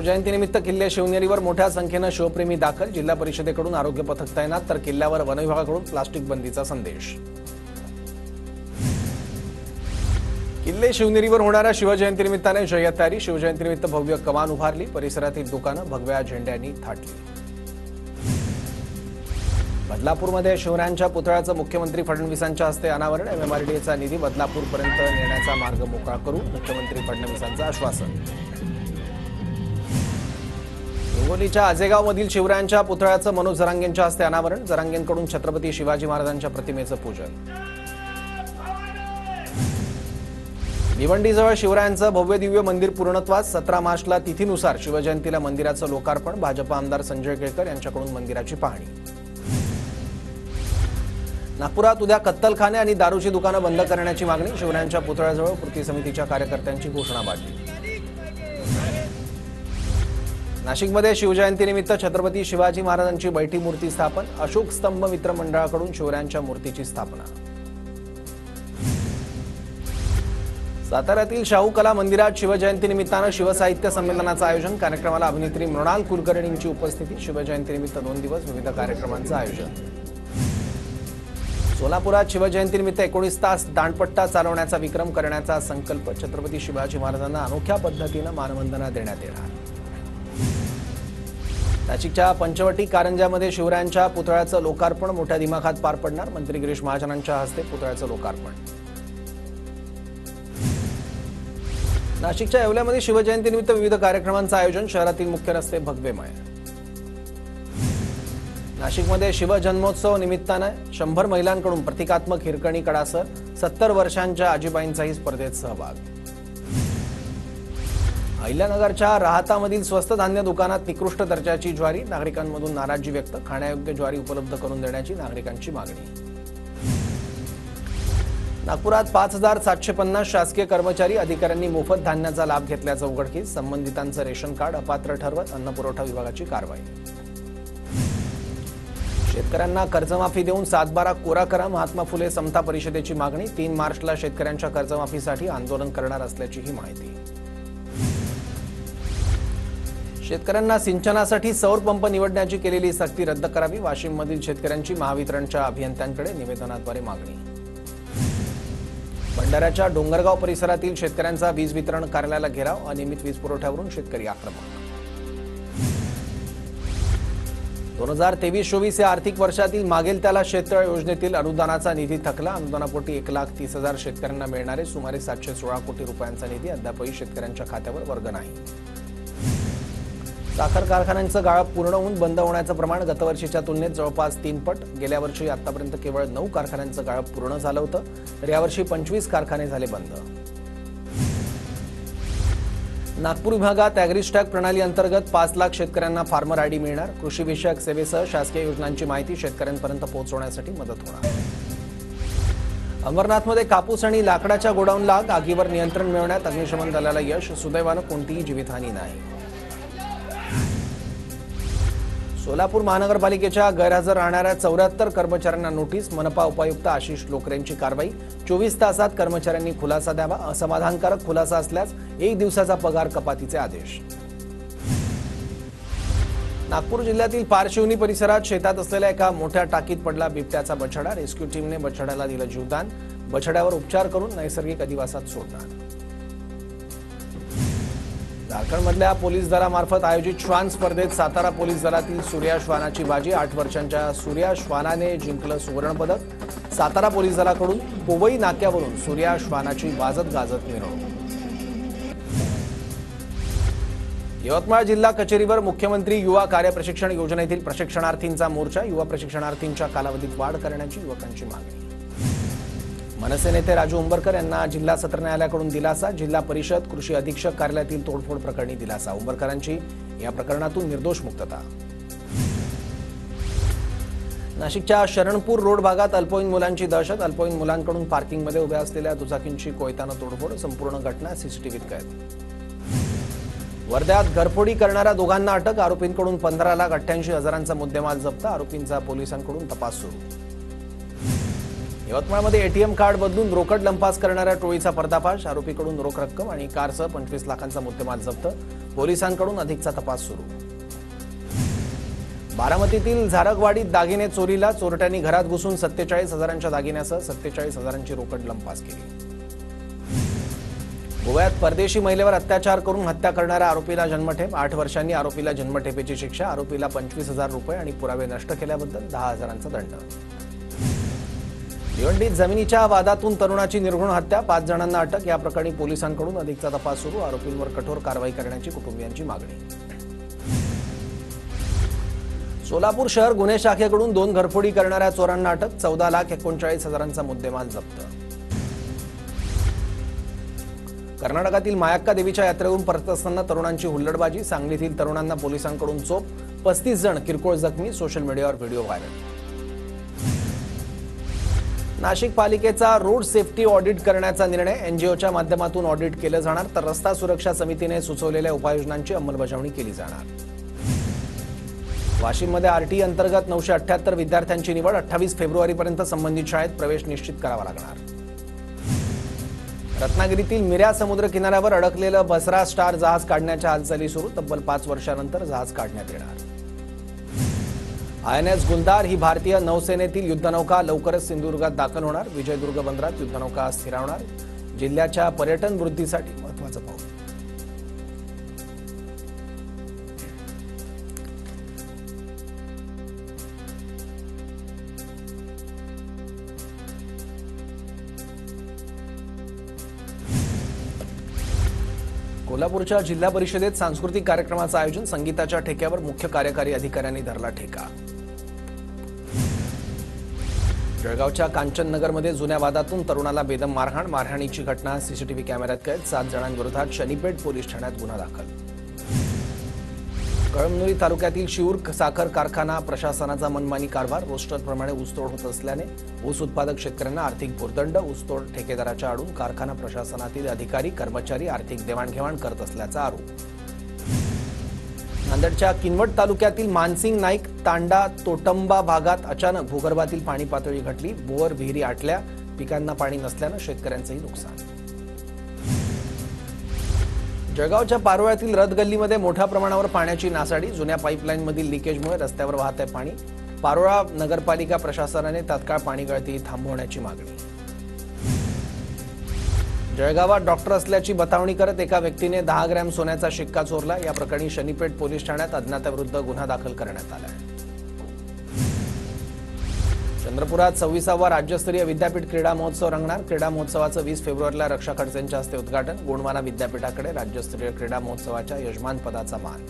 शिवजयंतीनिमित्त किल्ले शिवनेरीवर मोठ्या संख्येने शिवप्रेमी दाखल। जिल्हा परिषदेकडून आरोग्य पथक तैनात, तर किल्ल्यावर वन विभागाकडून प्लास्टिक बंदीचा संदेश। किल्ले शिवनेरीवर होणाऱ्या शिवजयंतीनिमित्ताने जय्यत तयारी। शिवजयंतीनिमित्त भव्य कमान उभारली, परिसरातील दुकानं भगव्या झेंड्यांनी थाटली। बदलापूरमध्ये शिवरायांच्या पुतळ्याचं मुख्यमंत्री फडणवीसांच्या हस्ते अनावरण। MMRDAचा निधी बदलापूरपर्यंत नेण्याचा मार्ग मोकळा करू, मुख्यमंत्री फडणवीसांचं आश्वासन। हिंगोलीच्या आजेगावमधील शिवरायांच्या पुतळ्याचं मनोज जरांगेंच्या हस्ते अनावरण। जरांगेंकडून छत्रपती शिवाजी महाराजांच्या प्रतिमेचं पूजन। भिवंडीजवळ शिवरायांचं भव्य दिव्य मंदिर पूर्णत्वास। 17 मार्चला तिथीनुसार शिवजयंतीला मंदिराचं लोकार्पण। भाजप आमदार संजय केळकर यांच्याकडून मंदिराची पाहणी। नागपुरात उद्या कत्तलखाने आणि दारूची दुकानं बंद करण्याची मागणी। शिवरायांच्या पुतळ्याजवळ कृती समितीच्या कार्यकर्त्यांची घोषणाबाजी। नाशिकमध्ये शिवजयंतीनिमित्त छत्रपती शिवाजी महाराजांची बैठी मूर्ती स्थापन। अशोक स्तंभ मित्र मंडळाकडून शिवरायांच्या मूर्तीची स्थापना। साताऱ्यातील शाहू कला मंदिरात शिवजयंतीनिमित्तानं शिवसाहित्य संमेलनाचं आयोजन। कार्यक्रमाला अभिनेत्री मृणाल कुलकर्णींची उपस्थिती। शिवजयंतीनिमित्त 2 दिवस विविध कार्यक्रमांचं आयोजन। सोलापुरात शिवजयंतीनिमित्त 19 तास दांडपट्टा चालवण्याचा विक्रम करण्याचा संकल्प। छत्रपती शिवाजी महाराजांना अनोख्या पद्धतीनं मानवंदना देण्यात येणार। नाशिकच्या पंचवटी कारंजामध्ये शिवरायांच्या पुतळ्याचं लोकार्पण मोठ्या दिमाखात पार पडणार। मंत्री गिरीश महाजनांच्या हस्ते पुतळ्याचं लोकार्पण। नाशिकच्या येवल्यामध्ये शिवजयंतीनिमित्त विविध कार्यक्रमांचं आयोजन। शहरातील मुख्य रस्ते भगवेमय। नाशिकमध्ये शिवजन्मोत्सव निमित्तानं 100 महिलांकडून प्रतिकात्मक हिरकणी कडासह 70 वर्षांच्या आजीबाईंचाही स्पर्धेत सहभाग। अहिल्यानगरच्या राहतामधील स्वस्त धान्य दुकानात निकृष्ट दर्जाची ज्वारी। नागरिकांमधून नाराजी व्यक्त। खाण्यायोग्य ज्वारी उपलब्ध करून देण्याची नागरिकांची मागणी। नागपुरात 5750 शासकीय कर्मचारी अधिकाऱ्यांनी मोफत धान्याचा लाभ घेतल्याचं उघडकीस। संबंधितांचं रेशन कार्ड अपात्र ठरवत अन्नपुरवठा विभागाची कारवाई। शेतकऱ्यांना कर्जमाफी देऊन 7/12 कोरा करा, महात्मा फुले समता परिषदेची मागणी। 3 मार्चला शेतकऱ्यांच्या कर्जमाफीसाठी आंदोलन करणार असल्याचीही माहिती। शेतकऱ्यांना सिंचनासाठी सौर पंप निवडण्याची केलेली सक्ती रद्द करावी। वाशिममधील शेतकऱ्यांची महावितरणच्या अभियंत्यांकडे निवेदनाद्वारे मागणी। भंडाऱ्याच्या डोंगरगाव परिसरातील शेतकऱ्यांचा वीज वितरण कार्यालयाला घेराव। अनियमित वीज पुरवठ्यावरून शेतकरी आक्रमक। 2023-24 या आर्थिक वर्षातील मागेल त्याला शेततळ योजनेतील अनुदानाचा निधी थकला। अनुदानापोटी 1,30,000 शेतकऱ्यांना मिळणारे सुमारे 716 कोटी रुपयांचा निधी अद्यापही शेतकऱ्यांच्या खात्यावर वर्ग नाही। साखर कारखान्यांचं गाळप पूर्ण होऊन बंद होण्याचं प्रमाण गतवर्षीच्या तुलनेत जवळपास 3 पट। गेल्या वर्षी आतापर्यंत केवळ 9 कारखान्यांचं गाळप पूर्ण झालं होतं, तर यावर्षी 25 कारखाने झाले बंद। नागपूर विभागात ॲग्रिस्टॅग प्रणाली अंतर्गत 5 लाख शेतकऱ्यांना फार्मर आयडी मिळणार। कृषी विषयक सेवेसह शासकीय योजनांची माहिती शेतकऱ्यांपर्यंत पोहोचवण्यासाठी मदत होणार। अंबरनाथमध्ये कापूस आणि लाकडाच्या गोडाऊनला आगीवर नियंत्रण मिळवण्यात अग्निशमन दलाला यश। सुदैवानं कोणतीही जीवितहानी नाही। सोलापूर महानगरपालिकेच्या गैरहजर राहणाऱ्या 74 कर्मचाऱ्यांना नोटीस। मनपा उपायुक्त आशिष लोकरेंची कारवाई। 24 तासात कर्मचाऱ्यांनी खुलासा द्यावा। असमाधानकारक खुलासा असल्यास 1 दिवसाचा पगार कपातीचे आदेश। नागपूर जिल्ह्यातील पारशिवनी परिसरात शेतात असलेल्या एका मोठ्या टाकीत पडला बिबट्याचा बछडा। रेस्क्यू टीमने बछड्याला दिलं जीवदान। बछड्यावर उपचार करून नैसर्गिक अधिवासात सोडणार। झारखंडमधल्या पोलीस दलामार्फत आयोजित श्वान स्पर्धेत सातारा पोलीस दलातील सूर्या श्वानाची बाजी। 8 वर्षांच्या सूर्या श्वानाने जिंकलं सुवर्णपदक। सातारा पोलीस दलाकडून पोवई नाक्यावरून सूर्या श्वानाची वाजत गाजत मिरवणूक। यवतमाळ जिल्हा कचेरीवर मुख्यमंत्री युवा कार्यप्रशिक्षण योजनेतील प्रशिक्षणार्थींचा मोर्चा। युवा प्रशिक्षणार्थींच्या कालावधीत वाढ करण्याची युवकांची मागणी। मनसे नेते राजू उंबरकर यांना जिल्हा सत्र न्यायालयाकडून दिलासा। जिल्हा परिषद कृषी अधीक्षक कार्यालयातील तोडफोड प्रकरणी दिलासा। उंबरकरांची या प्रकरणातून निर्दोष मुक्तता। नाशिकच्या शरणपूर रोड भागात अल्पवयीन मुलांची दहशत। अल्पवयीन मुलांकडून पार्किंगमध्ये उभ्या असलेल्या दुचाकींची कोयत्यानं तोडफोड। संपूर्ण घटना सीसीटीव्हीत कैद। वर्ध्यात घरफोडी करणाऱ्या दोघांना अटक। आरोपींकडून 15,88,000चा मुद्देमाल जप्त। आरोपींचा पोलिसांकडून तपास सुरू। यवतमाळमध्ये एटीएम कार्ड बदलून रोकड लंपास करणाऱ्या टोळीचा पर्दाफाश। आरोपीकडून रोख रक्कम आणि कारसह 25 लाखांचा मुद्देमाल जप्त। पोलिसांकडून अधिकचा तपास सुरू. बारामतीतील झारकवाडीत दागिने चोरीला. चोरट्यांनी घरात घुसून 47,000च्या दागिन्यासह 47,000ची रोकड लंपास केली. गोव्यात परदेशी महिलेवर अत्याचार करून हत्या करणाऱ्या आरोपीला जन्मठेप. 8 वर्षांनी आरोपीला जन्मठेपेची शिक्षा. आरोपीला 25,000 रुपये आणि पुरावे नष्ट केल्याबद्दल 10,000चा दंड. भिवंडीत जमिनीच्या वादातून तरुणाची निर्घृण हत्या. 5 जणांना अटक. या प्रकरणी पोलिसांकडून अधिकचा तपास सुरू. आरोपींवर कठोर कारवाई करण्याची कुटुंबियांची मागणी. सोलापूर शहर गुन्हे शाखेकडून 2 घरफोडी करणाऱ्या चोरांना अटक. 14,39,000चा मुद्देमाल जप्त. कर्नाटकातील मायाक्का देवीच्या यात्रेतून परत असताना तरुणांची हुल्लडबाजी. सांगलीतील तरुणांना पोलिसांकडून चोप. 35 जण किरकोळ जखमी. सोशल मीडियावर व्हिडिओ व्हायरल. नाशिक पालिकेचा रोड सेफ्टी ऑडिट करण्याचा निर्णय. एनजीओच्या माध्यमातून ऑडिट केलं जाणार, तर रस्ता सुरक्षा समितीने सुचवलेल्या उपाययोजनांची अंमलबजावणी केली जाणार. वाशिममध्ये आरटी अंतर्गत 978 विद्यार्थ्यांची निवड. 28 फेब्रुवारीपर्यंत संबंधित शाळेत प्रवेश निश्चित करावा लागणार. रत्नागिरीतील मिऱ्या समुद्र किनाऱ्यावर अडकलेलं बसरा स्टार जहाज काढण्याच्या हालचाली सुरू. तब्बल 5 वर्षांनंतर जहाज काढण्यात येणार. INS गुलदार ही भारतीय नौसेनेतील युद्धनौका लवकरच सिंधुदुर्गात दाखल होणार. विजयदुर्ग बंदरात युद्धनौका स्थिरावणार. जिल्ह्याच्या पर्यटन वृद्धीसाठी महत्त्वाचं पाऊल. कोल्हापूरच्या जिल्हा परिषदेत सांस्कृतिक कार्यक्रमाचं आयोजन. संगीताच्या ठेक्यावर मुख्य कार्यकारी अधिकाऱ्यांनी धरला ठेका. जळगावच्या कांचननगरमध्ये जुन्या वादातून तरुणाला बेदम मारहाण. मारहाणीची घटना सीसीटीव्ही कॅमेऱ्यात कैद. 7 जणांविरोधात शनीपेठ पोलीस ठाण्यात गुन्हा दाखल. कळमनुरी तालुक्यातील शिऊर साखर कारखाना प्रशासनाचा मनमानी कारभार. रोस्टरप्रमाणे ऊसतोड होत असल्याने ऊस उत्पादक शेतकऱ्यांना आर्थिक भुर्दंड. ऊसतोड ठेकेदाराच्या आडून कारखाना प्रशासनातील अधिकारी कर्मचारी आर्थिक देवाणघेवाण करत असल्याचा आरोप. नांदेडच्या किनवट तालुक्यातील मानसिंग नाईक तांडा तोटंबा भागात अचानक भूगर्भातील पाणी पातळी घटली. बोअर विहिरी आटल्या. पिकांना पाणी नसल्यानं शेतकऱ्यांचंही नुकसान. जळगावच्या पारोळ्यातील रथगल्लीमध्ये मोठ्या प्रमाणावर पाण्याची नासाडी. जुन्या पाईपलाईनमधील लिकेजमुळे रस्त्यावर वाहत आहे पाणी. पारोळा नगरपालिका प्रशासनाने तात्काळ पाणी गळती थांबवण्याची मागणी. जळगावात डॉक्टर असल्याची बतावणी करत एका व्यक्तीने 10 ग्रॅम सोन्याचा शिक्का चोरला. या प्रकरणी शनीपेठ पोलीस ठाण्यात अज्ञाताविरुद्ध गुन्हा दाखल करण्यात आला आहे. चंद्रपुरात 26वा राज्यस्तरीय विद्यापीठ क्रीडा महोत्सव रंगणार. क्रीडा महोत्सवाचं 20 फेब्रुवारीला रक्षा खडसेंच्या हस्ते उद्घाटन. गोंडवाना विद्यापीठाकडे राज्यस्तरीय क्रीडा महोत्सवाच्या यजमानपदाचा मान.